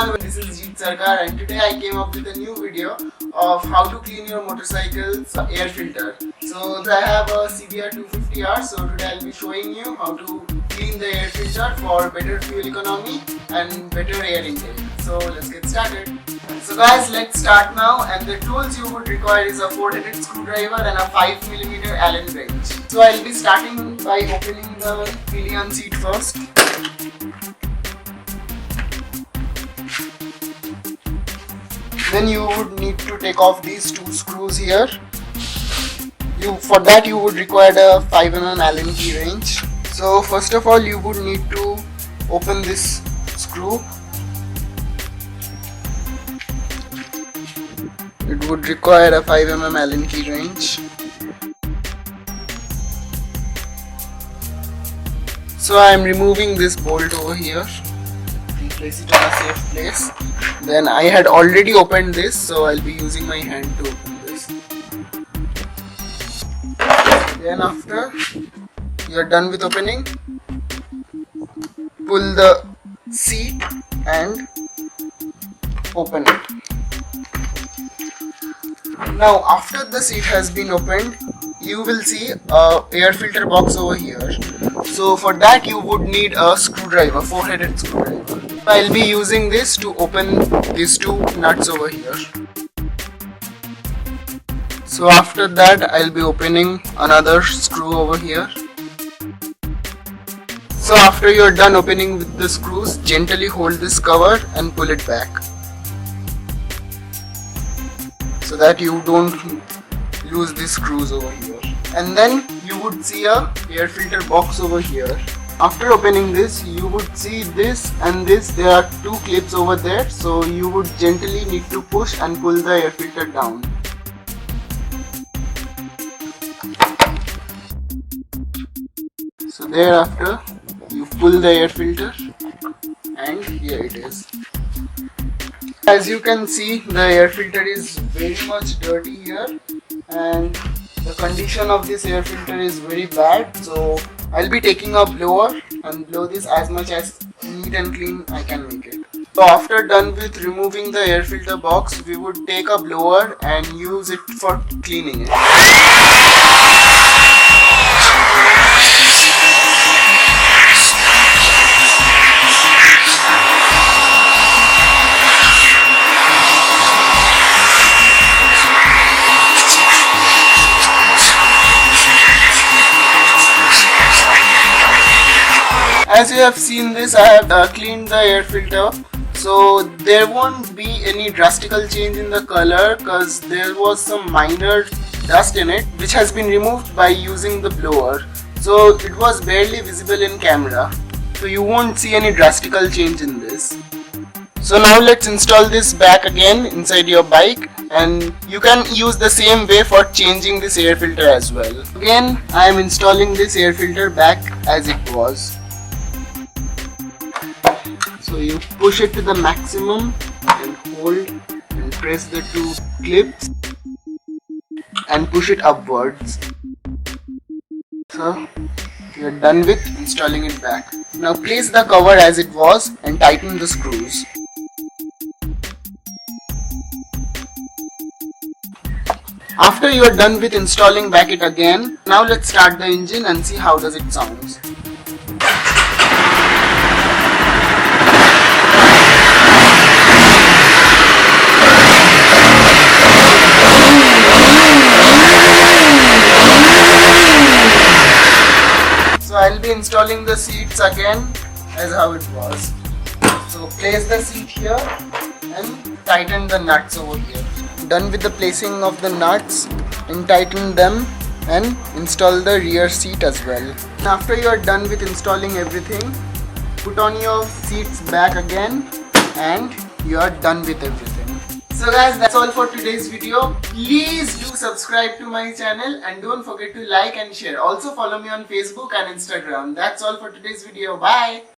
everyone, this is Jeet Sarkar and today I came up with a new video of how to clean your motorcycle's air filter. So I have a CBR 250R, so today I'll be showing you how to clean the air filter for better fuel economy and better air intake. So let's get started. So guys, let's start now, and the tools you would require is a 4-headed screwdriver and a 5mm Allen wrench. So I'll be starting by opening the pillion seat first. Then you would need to take off these two screws here. For that you would require a 5mm Allen key wrench. So first of all you would need to open this screw. It would require a 5mm Allen key wrench. So I am removing this bolt over here. Place it in a safe place. Then I had already opened this, so I'll be using my hand to open this. Then after you're done with opening, pull the seat and open it. Now after the seat has been opened, you will see a air filter box over here. So for that you would need a screwdriver, 4-headed screwdriver. I'll be using this to open these two nuts over here. So after that I'll be opening another screw over here. So after you're done opening with the screws, gently hold this cover and pull it back, so that you don't lose these screws over here. And then you would see a air filter box over here. After opening this, you would see this and this. There are two clips over there, so you would gently need to push and pull the air filter down. So thereafter you pull the air filter and here it is. As you can see, the air filter is very much dirty here and the condition of this air filter is very bad. So I'll be taking a blower and blow this as much as neat and clean I can make it. So after done with removing the air filter box, we would take a blower and use it for cleaning it. As you have seen this, I have cleaned the air filter, so there won't be any drastic change in the color because there was some minor dust in it which has been removed by using the blower. So it was barely visible in camera, so you won't see any drastic change in this. So now let's install this back again inside your bike, and you can use the same way for changing this air filter as well. Again, I am installing this air filter back as it was. So you push it to the maximum and hold and press the two clips and push it upwards. So you're done with installing it back. Now place the cover as it was and tighten the screws. After you are done with installing back it again, now let's start the engine and see how does it sounds. So I'll be installing the seats again as how it was. So place the seat here and tighten the nuts over here. Done with the placing of the nuts, and tighten them and install the rear seat as well. After you are done with installing everything, put on your seats back again and you are done with everything. So guys, that's all for today's video. Please do subscribe to my channel and don't forget to like and share. Also follow me on Facebook and Instagram. That's all for today's video. Bye.